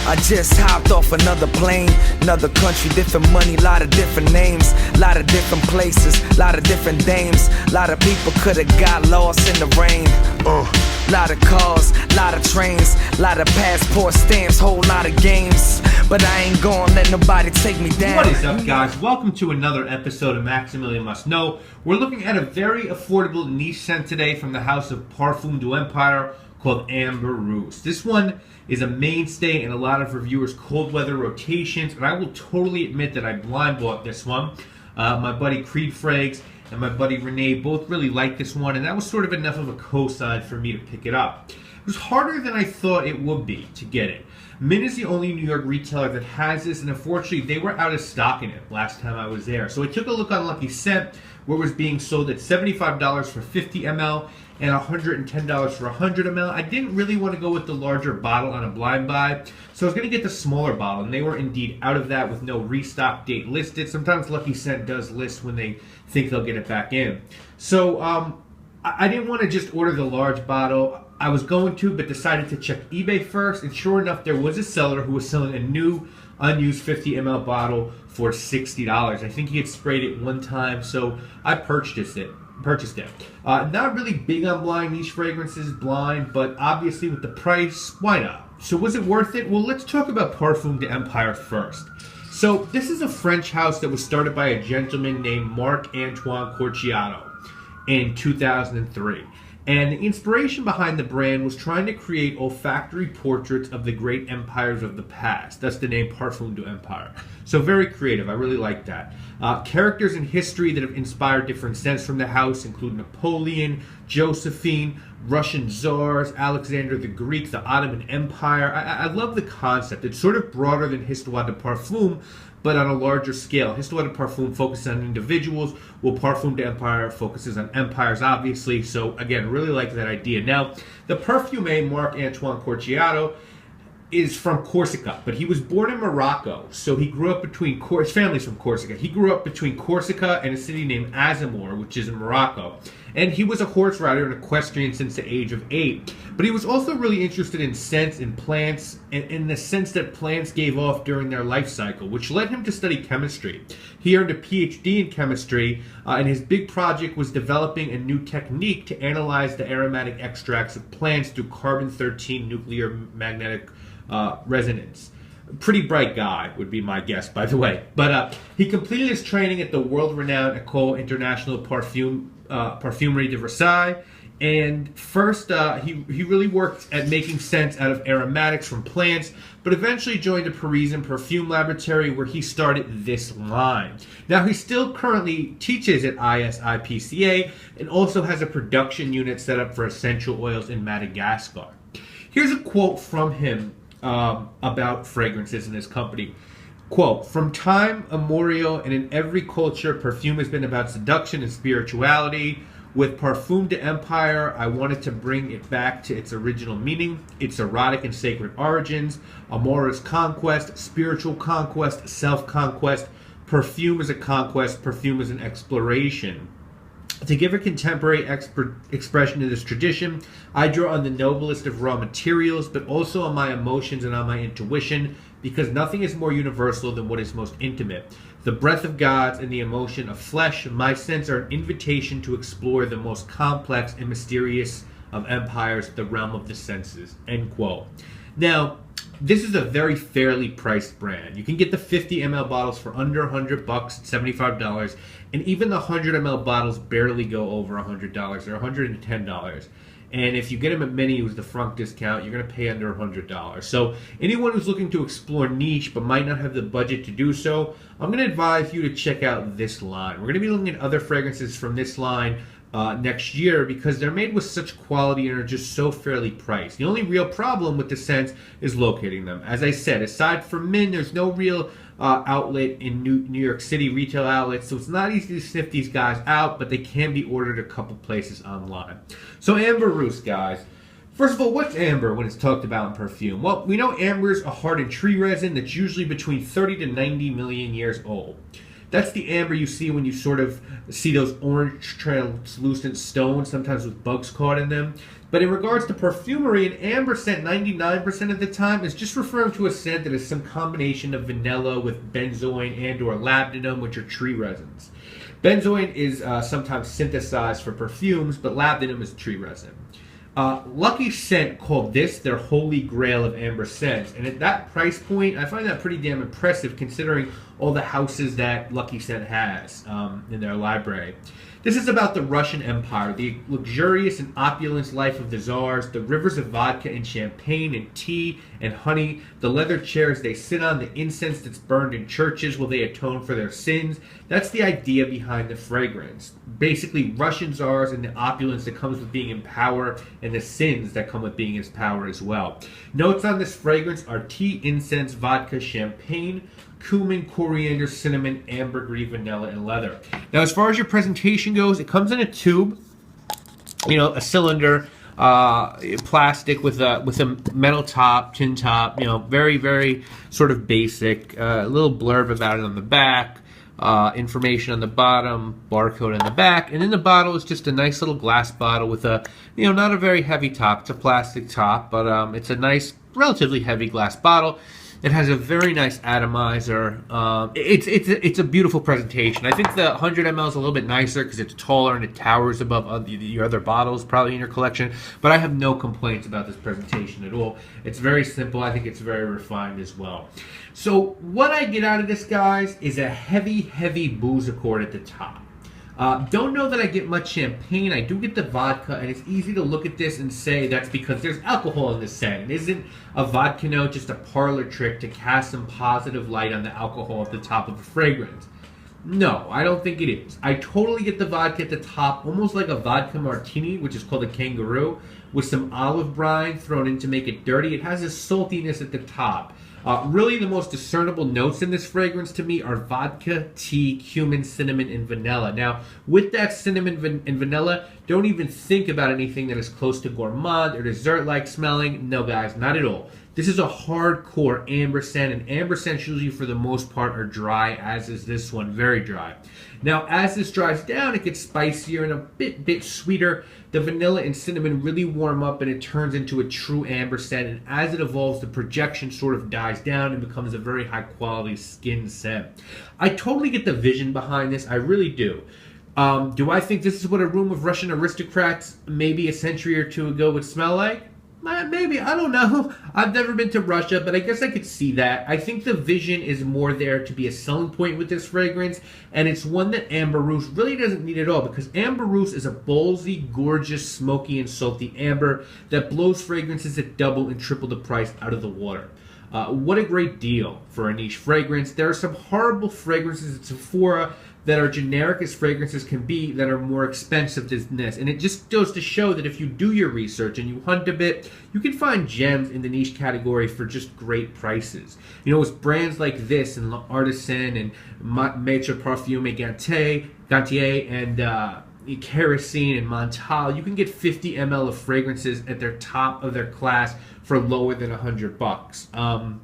I just hopped off another plane, another country, different money, lot of different names, lot of different places, lot of different dames. Lot of people could've got lost in the rain. Lot of cars, lot of trains, lot of passport stamps, whole lot of games. But I ain't gonna let nobody take me down. What is up, guys? Welcome to another episode of Maximilian Must Know. We're looking at a very affordable niche scent today from the house of Parfum du Empire called Ambre Russe. This one is a mainstay in a lot of reviewers' cold weather rotations, and I will totally admit that I blind bought this one. My buddy Creed Frags and my buddy Renee both really liked this one, and that was sort of enough of a cosign for me to pick it up. It was harder than I thought it would be to get it. Mint is the only New York retailer that has this, and unfortunately they were out of stock in it last time I was there. So I took a look on Lucky Scent, where it was being sold at $75 for 50 ml and $110 for 100 ml. I didn't really want to go with the larger bottle on a blind buy, so I was going to get the smaller bottle, and they were indeed out of that with no restock date listed. Sometimes Lucky Scent does list when they think they'll get it back in. So I didn't want to just order the large bottle. I was going to, but decided to check eBay first, and sure enough, there was a seller who was selling a new, unused 50 ml bottle for $60. I think he had sprayed it one time, so I purchased it. Not really big on blind niche fragrances, blind, but obviously with the price, why not? So was it worth it? Well, let's talk about Parfum du Empire first. So this is a French house that was started by a gentleman named Marc-Antoine Corciato in 2003. And the inspiration behind the brand was trying to create olfactory portraits of the great empires of the past. That's the name Parfum du Empire. So very creative. I really like that. Characters in history that have inspired different scents from the house include Napoleon, Josephine, Russian czars, Alexander the Greek, the Ottoman Empire. I love the concept. It's sort of broader than Histoire de Parfum, but on a larger scale. Histoire de Parfum focuses on individuals, while Parfum du Empire focuses on empires, obviously. So, again, really like that idea. Now, the perfumer, Marc-Antoine Corciato, is from Corsica, but he was born in Morocco. So he grew up between, his family's from Corsica. He grew up between Corsica and a city named Azamor, which is in Morocco. And he was a horse rider and equestrian since the age of 8. But he was also really interested in scents and plants, and in the sense that plants gave off during their life cycle, which led him to study chemistry. He earned a PhD in chemistry, and his big project was developing a new technique to analyze the aromatic extracts of plants through carbon-13 nuclear magnetic resonance. Pretty bright guy would be my guess, by the way. But he completed his training at the world-renowned École Internationale Parfumerie de Versailles, and first he really worked at making scents out of aromatics from plants, but eventually joined the Parisian perfume laboratory where he started this line. Now he still currently teaches at ISIPCA and also has a production unit set up for essential oils in Madagascar. Here's a quote from him about fragrances in his company. Quote, "From time immemorial and in every culture, perfume has been about seduction and spirituality. With Parfum du Empire, I wanted to bring it back to its original meaning, its erotic and sacred origins, amorous conquest, spiritual conquest, self-conquest. Perfume is a conquest, perfume is an exploration. To give a contemporary expression to this tradition, I draw on the noblest of raw materials, but also on my emotions and on my intuition, because nothing is more universal than what is most intimate. The breath of gods and the emotion of flesh, my scents are an invitation to explore the most complex and mysterious of empires, the realm of the senses." End quote. Now, this is a very fairly priced brand. You can get the 50 ml bottles for under $100, $75, and even the 100 ml bottles barely go over $100. They're $110. And if you get them at Mini with the front discount, you're going to pay under $100. So anyone who's looking to explore niche but might not have the budget to do so, I'm going to advise you to check out this line. We're going to be looking at other fragrances from this line next year because they're made with such quality and are just so fairly priced. The only real problem with the scents is locating them. As I said, aside from Mint, there's no real outlet in New York City retail outlets, so it's not easy to sniff these guys out, but they can be ordered a couple places online. So Ambre Russe, guys. First of all, what's amber when it's talked about in perfume? Well, we know amber is a hardened tree resin that's usually between 30 to 90 million years old. That's the amber you see when you sort of see those orange translucent stones, sometimes with bugs caught in them. But in regards to perfumery, an amber scent 99% of the time is just referring to a scent that is some combination of vanilla with benzoin and or labdanum, which are tree resins. Benzoin is sometimes synthesized for perfumes, but labdanum is tree resin. Lucky Scent called this their holy grail of amber scents, and at that price point, I find that pretty damn impressive considering all the houses that Lucky Scent has in their library. This is about the Russian Empire, the luxurious and opulent life of the czars, the rivers of vodka and champagne and tea and honey, the leather chairs they sit on, the incense that's burned in churches while they atone for their sins. That's the idea behind the fragrance. Basically, Russian czars and the opulence that comes with being in power and the sins that come with being in power as well. Notes on this fragrance are tea, incense, vodka, champagne, cumin, coriander, cinnamon, ambergris, vanilla, and leather. Now, as far as your presentation goes, it comes in a tube, a cylinder, plastic with a metal top, tin top, very, very sort of basic. A little blurb about it on the back, information on the bottom, barcode on the back, and in the bottle is just a nice little glass bottle with a, not a very heavy top. It's a plastic top, but it's a nice, relatively heavy glass bottle. It has a very nice atomizer. It's a beautiful presentation. I think the 100 ml is a little bit nicer because it's taller and it towers above your other bottles probably in your collection. But I have no complaints about this presentation at all. It's very simple. I think it's very refined as well. So what I get out of this, guys, is a heavy, heavy booze accord at the top. Don't know that I get much champagne. I do get the vodka, and it's easy to look at this and say that's because there's alcohol in this scent. And isn't a vodka note just a parlor trick to cast some positive light on the alcohol at the top of a fragrance? No, I don't think it is. I totally get the vodka at the top, almost like a vodka martini, which is called a kangaroo, with some olive brine thrown in to make it dirty. It has a saltiness at the top. Really, the most discernible notes in this fragrance to me are vodka, tea, cumin, cinnamon, and vanilla. Now, with that cinnamon and vanilla, don't even think about anything that is close to gourmand or dessert-like smelling. No, guys, not at all. This is a hardcore amber scent, and amber scents usually, for the most part, are dry, as is this one, very dry. Now, as this dries down, it gets spicier and a bit sweeter. The vanilla and cinnamon really warm up, and it turns into a true amber scent. And as it evolves, the projection sort of dies down and becomes a very high-quality skin scent. I totally get the vision behind this. I really do. Do I think this is what a room of Russian aristocrats maybe a century or two ago would smell like? Maybe, I don't know. I've never been to Russia, but I guess I could see that. I think the vision is more there to be a selling point with this fragrance, and it's one that Ambre Russe really doesn't need at all, because Ambre Russe is a ballsy, gorgeous, smoky, and salty amber that blows fragrances at double and triple the price out of the water. What a great deal for a niche fragrance. There are some horrible fragrances at Sephora that are generic as fragrances can be that are more expensive than this. And it just goes to show that if you do your research and you hunt a bit, you can find gems in the niche category for just great prices. With brands like this and Artisan and Maître Parfum Gantier and Kerosene and Montal, you can get 50 ml of fragrances at their top of their class for lower than $100.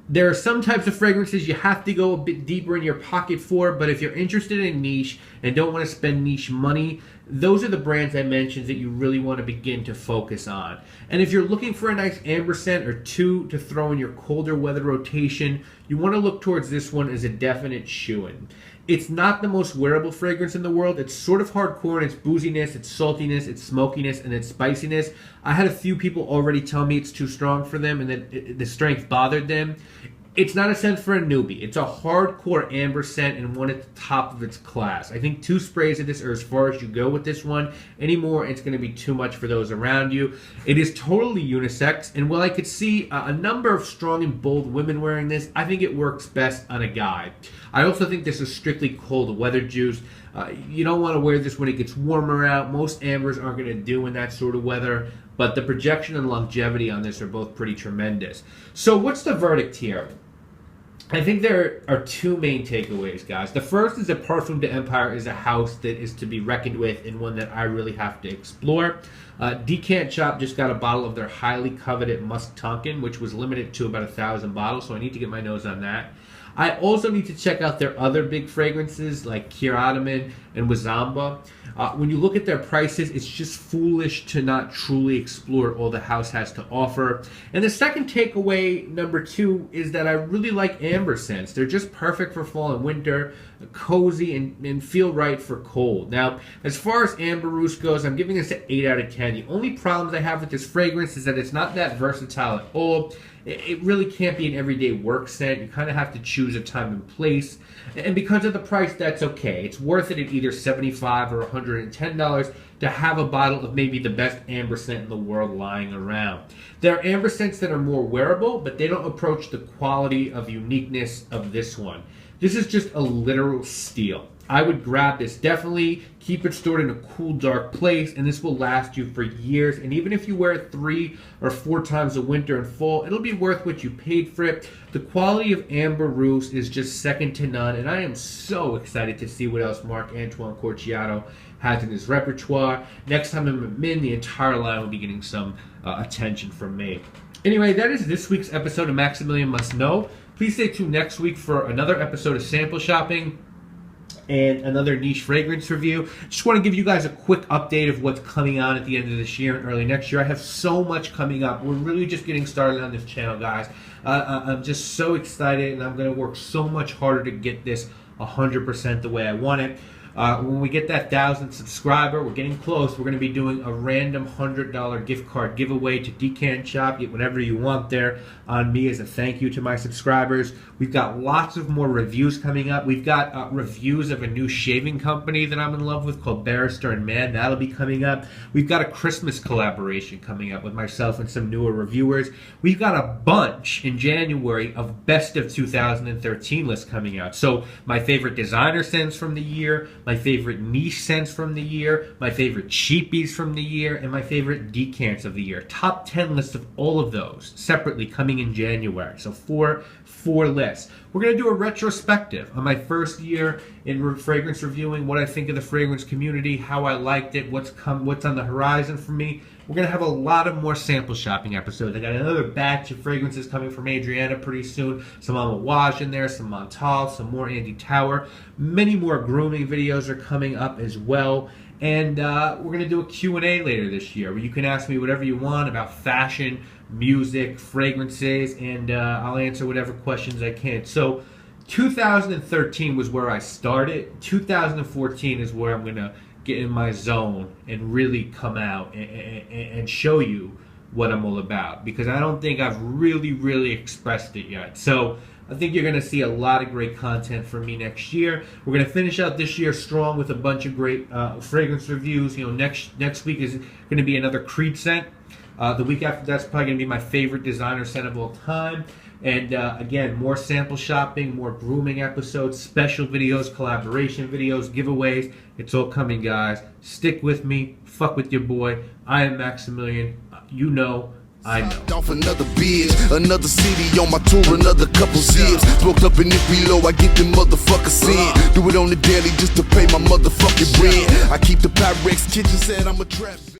There are some types of fragrances you have to go a bit deeper in your pocket for, but if you're interested in niche and don't want to spend niche money, those are the brands I mentioned that you really want to begin to focus on. And if you're looking for a nice amber scent or two to throw in your colder weather rotation, you want to look towards this one as a definite shoo-in. It's not the most wearable fragrance in the world. It's sort of hardcore in its booziness, its saltiness, its smokiness, and its spiciness. I had a few people already tell me it's too strong for them and that the strength bothered them. It's not a scent for a newbie. It's a hardcore amber scent and one at the top of its class. I think 2 sprays of this are as far as you go with this one. Any more, it's going to be too much for those around you. It is totally unisex, and while I could see a number of strong and bold women wearing this, I think it works best on a guy. I also think this is strictly cold weather juice. You don't want to wear this when it gets warmer out. Most ambers aren't going to do in that sort of weather, but the projection and longevity on this are both pretty tremendous. So what's the verdict here? I think there are 2 main takeaways, guys. The first is that Parfum de Empire is a house that is to be reckoned with and one that I really have to explore. Decant Shop just got a bottle of their highly coveted Musk Tonkin, which was limited to about 1,000 bottles, so I need to get my nose on that. I also need to check out their other big fragrances like Kiraman and Wazamba. When you look at their prices, it's just foolish to not truly explore all the house has to offer. And the second takeaway, number 2, is that I really like amber scents. They're just perfect for fall and winter, cozy, and feel right for cold. Now, as far as Ambre Russe goes, I'm giving this an 8 out of 10. The only problems I have with this fragrance is that it's not that versatile at all. It really can't be an everyday work scent. You kind of have to choose a time and place. And because of the price, that's okay. It's worth it at either $75 or $110 to have a bottle of maybe the best amber scent in the world lying around. There are amber scents that are more wearable, but they don't approach the quality of uniqueness of this one. This is just a literal steal. I would grab this. Definitely keep it stored in a cool, dark place, and this will last you for years. And even if you wear it 3 or 4 times a winter and fall, it'll be worth what you paid for it. The quality of Ambre Russe is just second to none, and I am so excited to see what else Marc-Antoine Corciato has in his repertoire. Next time I'm at Min, the entire line will be getting some attention from me. Anyway, that is this week's episode of Maximilian Must Know. Please stay tuned next week for another episode of Sample Shopping and another niche fragrance review. Just want to give you guys a quick update of what's coming on at the end of this year and early next year. I have so much coming up. We're really just getting started on this channel, guys. I'm just so excited, and I'm going to work so much harder to get this 100% the way I want it. When we get that 1,000 subscriber, we're getting close. We're going to be doing a random $100 gift card giveaway to Decant Shop. Get whatever you want there on me as a thank you to my subscribers. We've got lots of more reviews coming up. We've got reviews of a new shaving company that I'm in love with called Barrister and Man. That'll be coming up. We've got a Christmas collaboration coming up with myself and some newer reviewers. We've got a bunch in January of best of 2013 lists coming out. So my favorite designer scents from the year, my favorite niche scents from the year, my favorite cheapies from the year, and my favorite decants of the year. Top 10 lists of all of those separately coming in January. So four lists. We're going to do a retrospective on my first year in fragrance reviewing, what I think of the fragrance community, how I liked it, what's on the horizon for me. We're going to have a lot of more sample shopping episodes. I got another batch of fragrances coming from Adriana pretty soon. Some Amouage in there, some Montal, some more Andy Tower. Many more grooming videos are coming up as well. And we're going to do a Q&A later this year where you can ask me whatever you want about fashion, music, fragrances, and I'll answer whatever questions I can. So 2013 was where I started. 2014 is where I'm going to get in my zone and really come out and show you what I'm all about, because I don't think I've really expressed it yet. So I think you're going to see a lot of great content from me next year. We're going to finish out this year strong with a bunch of great fragrance reviews. You know, next week is going to be another Creed scent. The week after that's probably going to be my favorite designer scent of all time. And again, more sample shopping, more grooming episodes, special videos, collaboration videos, giveaways. It's all coming, guys. Stick with me. Fuck with your boy. I am Maximilian. You know, I know. Off another bitch, another city on my tour, another couple zips. Broke up in it below, I get the motherfucker sent. Do it on the daily just to pay my motherfucking rent. I keep the Pyrex kitchen, said I'm a trap.